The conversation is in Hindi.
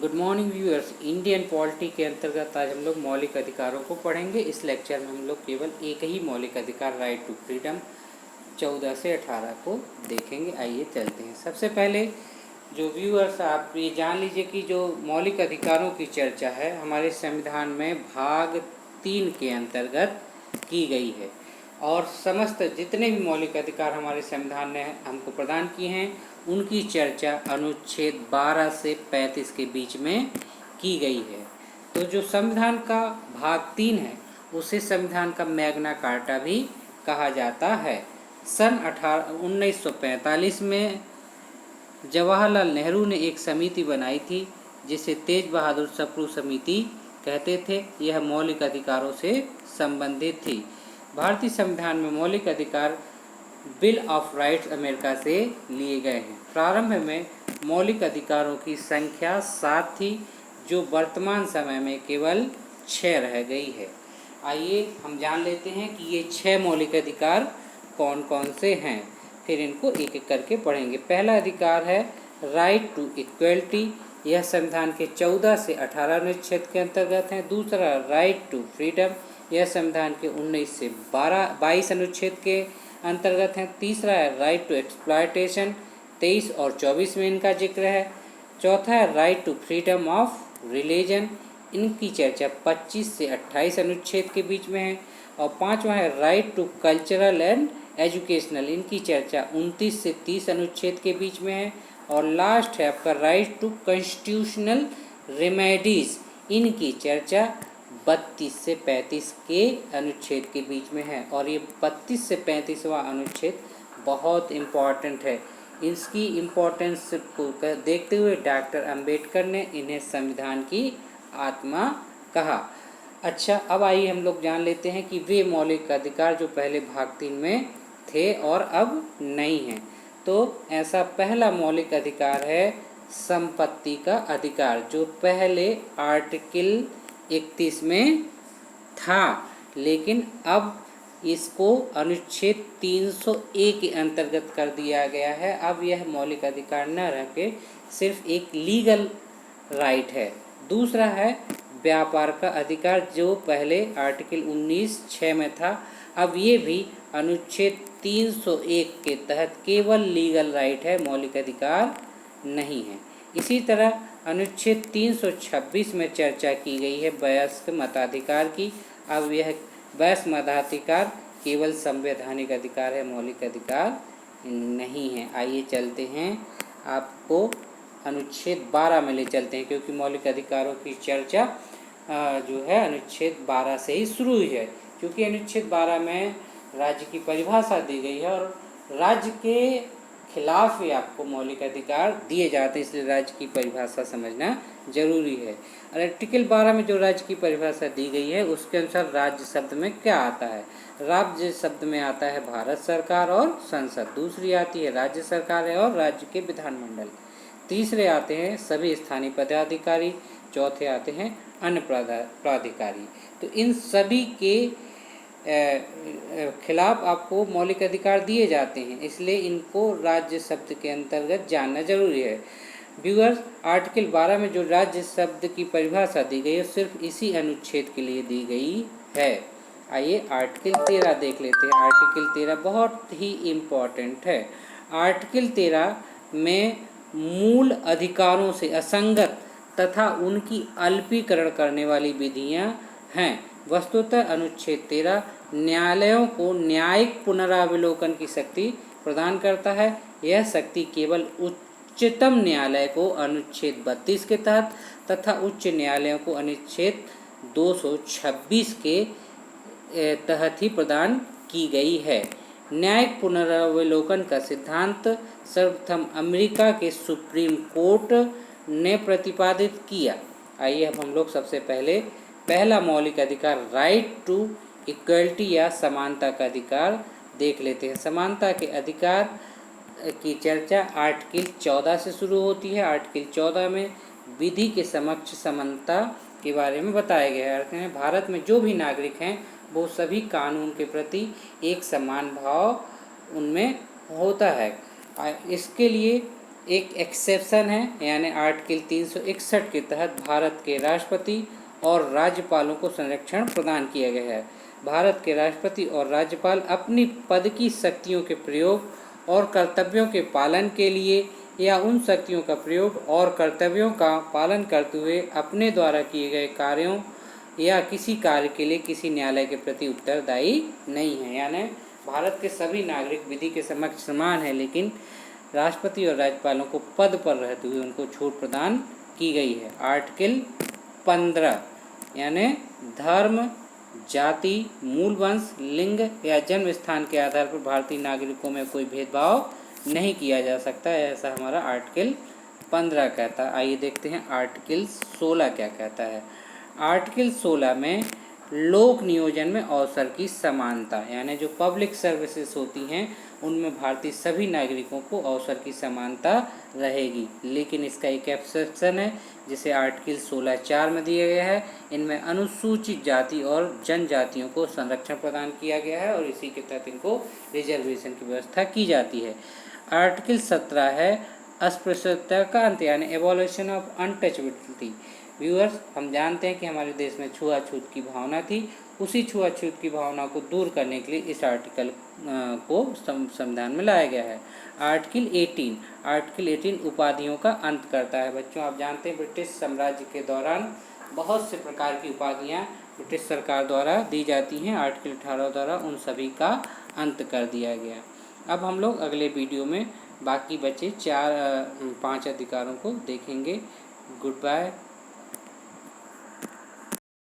Good morning viewers. Indian polity के अंतर्गत आज हम लोग मौलिक अधिकारों को पढ़ेंगे। इस लेक्चर में हम लोग केवल एक ही मौलिक अधिकार राइट टू फ्रीडम 14 से 18 को देखेंगे। आइए चलते हैं। सबसे पहले जो व्यूअर्स आप ये जान लीजिए कि जो मौलिक अधिकारों की चर्चा है हमारे संविधान में भाग 3 के अंतर्गत की गई है और समस्त जितने भी मौलिक अधिकार हमारे संविधान ने हमको प्रदान किए हैं उनकी चर्चा अनुच्छेद 12 से 35 के बीच में की गई है। तो जो संविधान का भाग 3 है उसे संविधान का मैग्ना कार्टा भी कहा जाता है। सन 1945 में जवाहरलाल नेहरू ने एक समिति बनाई थी जिसे तेज बहादुर सप्रू समिति कहते थे। यह मौलिक अधिकारों से संबंधित थी। भारतीय संविधान में मौलिक अधिकार बिल ऑफ राइट्स अमेरिका से लिए गए हैं। प्रारंभ में मौलिक अधिकारों की संख्या 7 थी जो वर्तमान समय में केवल 6 रह गई है। आइए हम जान लेते हैं कि ये 6 मौलिक अधिकार कौन कौन से हैं, फिर इनको एक एक करके पढ़ेंगे। पहला अधिकार है राइट टू इक्वलिटी। यह संविधान के 14 से 18 अनुच्छेद के अंतर्गत है। दूसरा राइट टू फ्रीडम। यह संविधान के 19 से 22 अनुच्छेद के अंतर्गत हैं। तीसरा है राइट टू एक्सप्लॉयटेशन, 23 और 24 में इनका जिक्र है। चौथा है right to freedom of religion. इनकी चर्चा 25 से 28 अनुच्छेद के बीच में है। और पांचवा है right to cultural and educational. इनकी चर्चा 29 से 30 अनुच्छेद के बीच में है। और लास्ट है आपका राइट टू कॉन्स्टिट्यूशनल रेमेडीज। इनकी चर्चा 32 से 35 के अनुच्छेद के बीच में है। और ये 32 से 35वां अनुच्छेद बहुत इम्पॉर्टेंट है। इसकी इम्पोर्टेंस को देखते हुए डॉक्टर अंबेडकर ने इन्हें संविधान की आत्मा कहा। अच्छा, अब आइए हम लोग जान लेते हैं कि वे मौलिक अधिकार जो पहले भाग 3 में थे और अब नहीं हैं। तो ऐसा पहला मौलिक अधिकार है संपत्ति का अधिकार, जो पहले आर्टिकल 31 में था, लेकिन अब इसको अनुच्छेद 301 के अंतर्गत कर दिया गया है। अब यह मौलिक अधिकार न रह के सिर्फ एक लीगल राइट है। दूसरा है व्यापार का अधिकार, जो पहले आर्टिकल 19(6) में था। अब ये भी अनुच्छेद 301 के तहत केवल लीगल राइट है, मौलिक अधिकार नहीं है। इसी तरह अनुच्छेद 326 में चर्चा की गई है वयस्क मताधिकार की। अब यह वयस्क मताधिकार केवल संवैधानिक अधिकार है, मौलिक अधिकार नहीं है। आइए चलते हैं, आपको अनुच्छेद 12 में ले चलते हैं, क्योंकि मौलिक अधिकारों की चर्चा जो है अनुच्छेद 12 से ही शुरू हुई है। क्योंकि अनुच्छेद 12 में राज्य की परिभाषा दी गई है और राज्य के खिलाफ ही आपको मौलिक अधिकार दिए जाते हैं, इसलिए राज्य की परिभाषा समझना जरूरी है। और आर्टिकल 12 में जो राज्य की परिभाषा दी गई है उसके अनुसार राज्य शब्द में क्या आता है? राज्य शब्द में आता है भारत सरकार और संसद। दूसरी आती है राज्य सरकार और राज्य के विधानमंडल। तीसरे आते हैं सभी स्थानीय पदाधिकारी। चौथे आते हैं अन्य प्राधिकारी। तो इन सभी के खिलाफ आपको मौलिक अधिकार दिए जाते हैं, इसलिए इनको राज्य शब्द के अंतर्गत जानना जरूरी है। व्यूअर्स, आर्टिकल 12 में जो राज्य शब्द की परिभाषा दी गई है सिर्फ इसी अनुच्छेद के लिए दी गई है। आइए आर्टिकल 13 देख लेते हैं। आर्टिकल 13 बहुत ही इम्पोर्टेंट है। आर्टिकल 13 में मूल अधिकारों से असंगत तथा उनकी अल्पीकरण करने वाली विधियां हैं। वस्तुतः अनुच्छेद 13 न्यायालयों को न्यायिक पुनरावलोकन की शक्ति प्रदान करता है। यह शक्ति केवल उच्चतम न्यायालय को अनुच्छेद 32 के तहत तथा उच्च न्यायालयों को अनुच्छेद 226 के तहत ही प्रदान की गई है। न्यायिक पुनरावलोकन का सिद्धांत सर्वप्रथम अमेरिका के सुप्रीम कोर्ट ने प्रतिपादित किया। आइए अब हम लोग सबसे पहले पहला मौलिक अधिकार राइट टू इक्वलिटी या समानता का अधिकार देख लेते हैं। समानता के अधिकार की चर्चा आर्टिकल 14 से शुरू होती है। आर्टिकल 14 में विधि के समक्ष समानता के बारे में बताया गया है। भारत में जो भी नागरिक हैं वो सभी कानून के प्रति एक समान भाव उनमें होता है। इसके लिए एक एक्सेप्शन है, यानी आर्टिकल 361 के तहत भारत के राष्ट्रपति और राज्यपालों को संरक्षण प्रदान किया गया है। भारत के राष्ट्रपति और राज्यपाल अपनी पद की शक्तियों के प्रयोग और कर्तव्यों के पालन के लिए या उन शक्तियों का प्रयोग और कर्तव्यों का पालन करते हुए अपने द्वारा किए गए कार्यों या किसी कार्य के लिए किसी न्यायालय के प्रति उत्तरदायी नहीं है। यानी भारत के सभी नागरिक विधि के समक्ष समान है, लेकिन राष्ट्रपति और राज्यपालों को पद पर रहते हुए उनको छूट प्रदान की गई है। आर्टिकल 15 यानी धर्म, जाति, मूल वंश, लिंग या जन्म स्थान के आधार पर भारतीय नागरिकों में कोई भेदभाव नहीं किया जा सकता है, ऐसा हमारा आर्टिकल 15 कहता है। आइए देखते हैं आर्टिकल 16 क्या कहता है। आर्टिकल 16 में लोक नियोजन में अवसर की समानता, यानी जो पब्लिक सर्विसेज होती हैं उनमें भारतीय सभी नागरिकों को अवसर की समानता रहेगी, लेकिन इसका एक एक्सेप्शन है जिसे आर्टिकल 16(4) में दिया गया है। इनमें अनुसूचित जाति और जनजातियों को संरक्षण प्रदान किया गया है और इसी के तहत इनको रिजर्वेशन की व्यवस्था की जाती है। आर्टिकल 17 है अस्पृश्यता का अंत, यानी एबॉलिशन ऑफ अनटचेबिलिटी। व्यूअर्स, हम जानते हैं कि हमारे देश में छुआछूत की भावना थी, उसी छुआछूत की भावना को दूर करने के लिए इस आर्टिकल को संविधान में लाया गया है। आर्टिकल 18 उपाधियों का अंत करता है। बच्चों, आप जानते हैं ब्रिटिश साम्राज्य के दौरान बहुत से प्रकार की उपाधियां ब्रिटिश सरकार द्वारा दी जाती हैं। आर्टिकल 18 द्वारा उन सभी का अंत कर दिया गया। अब हम लोग अगले वीडियो में बाकी बचे 5 अधिकारों को देखेंगे। Good bye.